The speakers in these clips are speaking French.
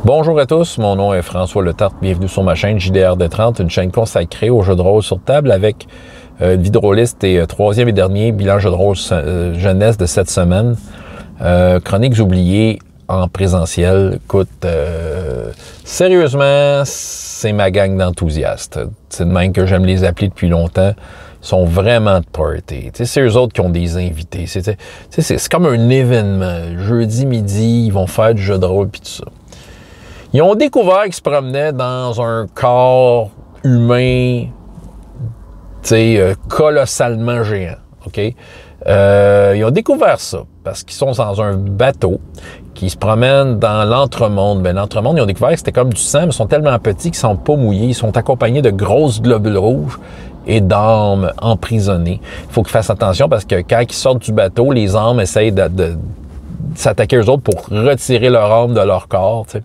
Bonjour à tous, mon nom est François Letarte, bienvenue sur ma chaîne JDR-D30, une chaîne consacrée aux jeux de rôle sur table avec une vidéoliste et troisième et dernier bilan jeu de rôle jeunesse de cette semaine. Chroniques oubliées en présentiel. Écoute, sérieusement, c'est ma gang d'enthousiastes. C'est de même que j'aime les appeler depuis longtemps. Ils sont vraiment de party. C'est eux autres qui ont des invités. C'est comme un événement. Jeudi midi, ils vont faire du jeu de rôle puis tout ça. Ils ont découvert qu'ils se promenaient dans un corps humain colossalement géant. OK? Ils ont découvert ça parce qu'ils sont dans un bateau qui se promène dans l'entremonde. Ben, l'entremonde, ils ont découvert que c'était comme du sang, mais ils sont tellement petits qu'ils ne sont pas mouillés. Ils sont accompagnés de grosses globules rouges et d'âmes emprisonnées. Il faut qu'ils fassent attention parce que quand ils sortent du bateau, les âmes essayent de s'attaquer aux autres pour retirer leur âme de leur corps. T'sais.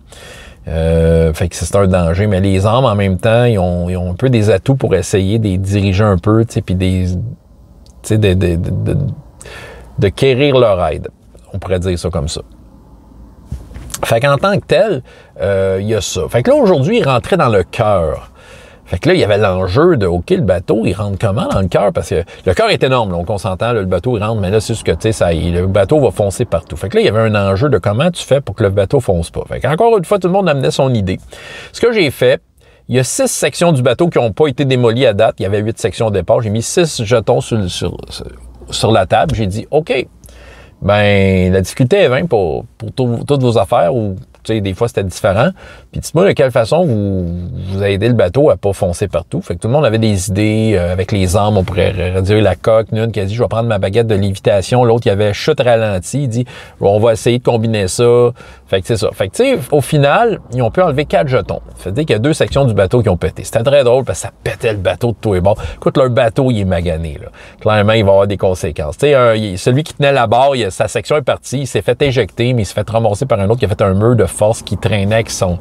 Fait que c'est un danger. Mais les âmes, en même temps, ils ont un peu des atouts pour essayer de les diriger un peu, puis de quérir leur aide. On pourrait dire ça comme ça. Fait qu'en tant que tel, il y a ça. Fait que là, aujourd'hui, il rentrait dans le cœur. Fait que là, il y avait l'enjeu de, OK, le bateau, il rentre comment dans le cœur? Parce que le cœur est énorme, là, on s'entend, le bateau, il rentre, mais là, c'est juste que, tu sais, le bateau va foncer partout. Fait que là, il y avait un enjeu de comment tu fais pour que le bateau fonce pas. Fait qu'encore une fois, tout le monde amenait son idée. Ce que j'ai fait, il y a 6 sections du bateau qui n'ont pas été démolies à date. Il y avait 8 sections au départ. J'ai mis 6 jetons sur la table. J'ai dit, OK, ben la difficulté est 20 pour toutes vos affaires ou tu sais, des fois, c'était différent. Puis dites-moi de quelle façon vous avez aidé le bateau à pas foncer partout. Fait que tout le monde avait des idées avec les armes. On pourrait réduire la coque. Une qui a dit, je vais prendre ma baguette de lévitation. L'autre, il y avait chute ralenti. Il dit, on va essayer de combiner ça. Fait que c'est ça. Fait que tu sais, au final, ils ont pu enlever 4 jetons. Ça veut dire qu'il y a 2 sections du bateau qui ont pété. C'était très drôle parce que ça pétait le bateau de tous les bords. Écoute, leur bateau, il est magané, là. Clairement, il va avoir des conséquences. Tu sais, celui qui tenait la barre, sa section est partie. Il s'est fait éjecter, mais il s'est fait ramasser par un autre qui a fait un mur de force qui traînait avec son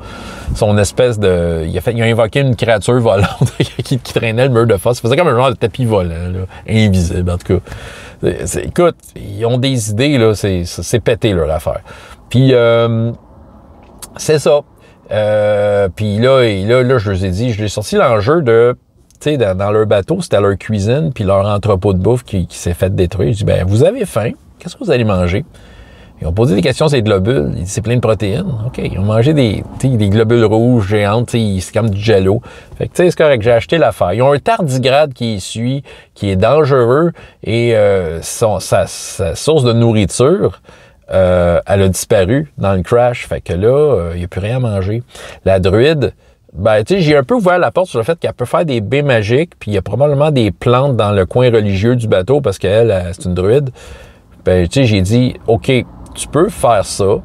espèce de... Il a invoqué une créature volante qui traînait le mur de force. Ça faisait comme un genre de tapis volant, là, invisible, en tout cas. Écoute, ils ont des idées, là, c'est pété leur affaire. Puis, c'est ça. Puis là, je leur ai dit, je leur ai sorti l'enjeu de... Tu sais, dans leur bateau, c'était leur cuisine, puis leur entrepôt de bouffe qui s'est fait détruire. Je dis, ben, vous avez faim, qu'est-ce que vous allez manger? Ils ont posé des questions sur les globules. Ils disent, c'est plein de protéines. OK. Ils ont mangé des globules rouges géantes. C'est comme du jello. Fait que, tu sais, c'est correct. J'ai acheté l'affaire. Ils ont un tardigrade qui suit, qui est dangereux. Et sa source de nourriture, elle a disparu dans le crash. Fait que là, il n'y a plus rien à manger. La druide, ben, tu sais, j'ai un peu ouvert la porte sur le fait qu'elle peut faire des baies magiques. Puis il y a probablement des plantes dans le coin religieux du bateau parce qu'elle, c'est une druide. Ben, tu sais, j'ai dit, OK, tu peux faire ça,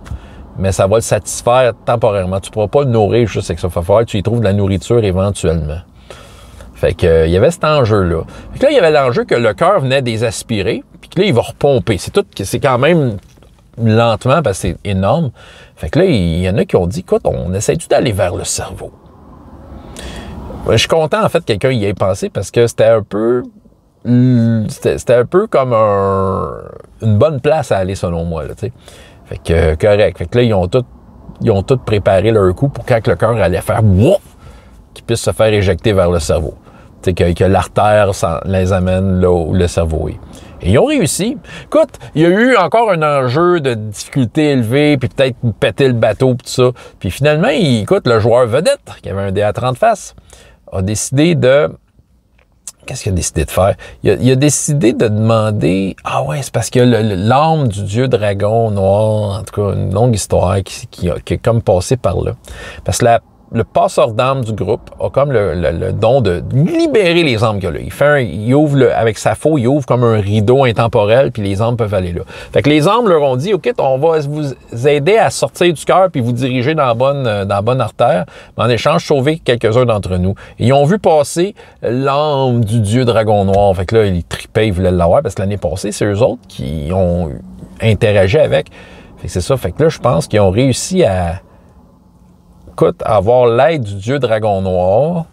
mais ça va le satisfaire temporairement. Tu ne pourras pas le nourrir juste avec ça. Il va falloir que tu y trouves de la nourriture éventuellement. Fait que, il y avait cet enjeu-là. Fait que là, il y avait l'enjeu que le cœur venait des aspirer, puis que là, il va repomper. C'est quand même lentement parce que c'est énorme. Fait que là, il y en a qui ont dit, écoute, on essaie-tu d'aller vers le cerveau? Je suis content, en fait, que quelqu'un y ait pensé parce que c'était un peu comme une bonne place à aller, selon moi, là, tu sais. Fait que, correct. Fait que là, ils ont tout préparé leur coup pour quand le cœur allait faire wouh, qu'ils puissent se faire éjecter vers le cerveau. Tu sais, que l'artère les amène là où le cerveau est. Et ils ont réussi. Écoute, il y a eu encore un enjeu de difficulté élevée, puis peut-être péter le bateau, puis tout ça. Puis finalement, écoute, le joueur vedette, qui avait un dé à 30 faces, a décidé de... Qu'est-ce qu'il a décidé de faire? Il a décidé de demander... Ah ouais, c'est parce que l'âme du dieu dragon noir, en tout cas, une longue histoire qui a comme passé par là. Parce que le passeur d'âme du groupe a comme le don de libérer les âmes qu'il y a là. Il ouvre, avec sa faux, il ouvre comme un rideau intemporel, puis les âmes peuvent aller là. Fait que les âmes leur ont dit, OK, on va vous aider à sortir du cœur puis vous diriger dans la bonne artère, mais en échange, sauver quelques-uns d'entre nous. Et ils ont vu passer l'âme du dieu dragon noir. Fait que là, ils tripaient, ils voulaient l'avoir, parce que l'année passée, c'est eux autres qui ont interagi avec. Fait que c'est ça. Fait que là, je pense qu'ils ont réussi à avoir l'aide du dieu dragon noir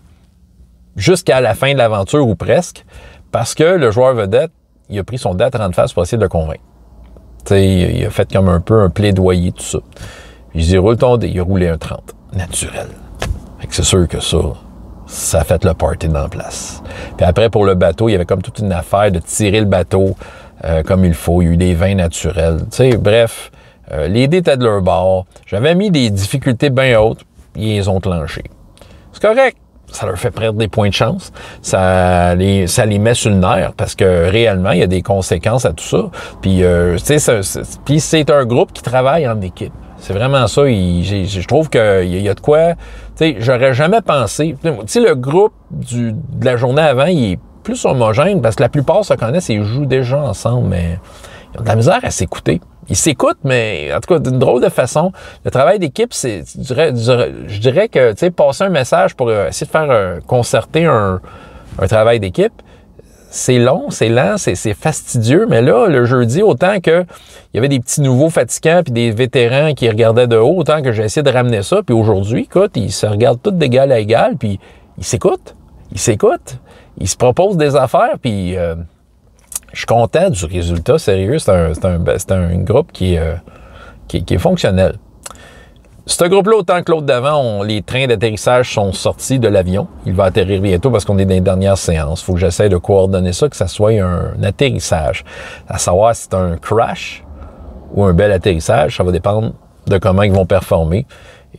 jusqu'à la fin de l'aventure ou presque, parce que le joueur vedette, il a pris son dé à 30 faces pour essayer de le convaincre. Tu sais, il a fait comme un peu un plaidoyer, tout ça. Je dis, roule ton dé. Il a roulé un 30. Naturel. Fait que c'est sûr que ça a fait le party dans la place. Puis après, pour le bateau, il y avait comme toute une affaire de tirer le bateau comme il faut. Il y a eu des vins naturels. Tu sais, bref, les dés étaient de leur bord. J'avais mis des difficultés bien hautes. Ils les ont clenchées. C'est correct. Ça leur fait perdre des points de chance. Ça les met sur le nerf parce que réellement, il y a des conséquences à tout ça. Puis, tu sais, puis c'est un groupe qui travaille en équipe. C'est vraiment ça. Je trouve qu'il y a de quoi... Tu sais, j'aurais jamais pensé... Tu sais, le groupe de la journée avant, il est plus homogène parce que la plupart se connaissent et ils jouent déjà ensemble, mais ils ont de la misère à s'écouter. Ils s'écoutent, mais en tout cas, d'une drôle de façon. Le travail d'équipe, c'est, je dirais que, tu sais, passer un message pour essayer de faire concerter un travail d'équipe, c'est long, c'est lent, c'est fastidieux, mais là, le jeudi, autant que il y avait des petits nouveaux fatigants puis des vétérans qui regardaient de haut, autant que j'ai essayé de ramener ça, puis aujourd'hui, écoute, ils se regardent tous d'égal à égal, puis ils s'écoutent, ils se proposent des affaires, puis... je suis content du résultat, sérieux. C'est un groupe qui est fonctionnel. Ce groupe-là, autant que l'autre d'avant, les trains d'atterrissage sont sortis de l'avion. Il va atterrir bientôt parce qu'on est dans les dernières séances. Il faut que j'essaie de coordonner ça, que ça soit un atterrissage. À savoir si c'est un crash ou un bel atterrissage, ça va dépendre de comment ils vont performer.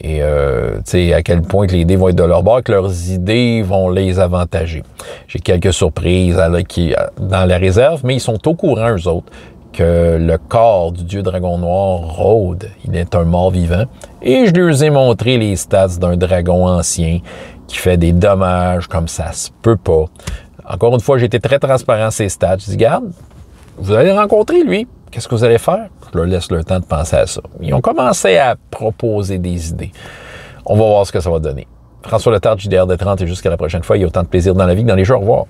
Et tu sais, à quel point que les dés vont être de leur bord, que leurs idées vont les avantager. J'ai quelques surprises dans la réserve, mais ils sont au courant, eux autres, que le corps du dieu dragon noir rôde. Il est un mort vivant. Et je leur ai montré les stats d'un dragon ancien qui fait des dommages comme ça se peut pas. Encore une fois, j'ai été très transparent sur ces stats. Je dis, regarde, vous allez rencontrer lui. Qu'est-ce que vous allez faire? Je leur laisse le temps de penser à ça. Ils ont commencé à proposer des idées. On va voir ce que ça va donner. François Letarte, JDR de 30, et jusqu'à la prochaine fois, il y a autant de plaisir dans la vie que dans les jeux. Au revoir.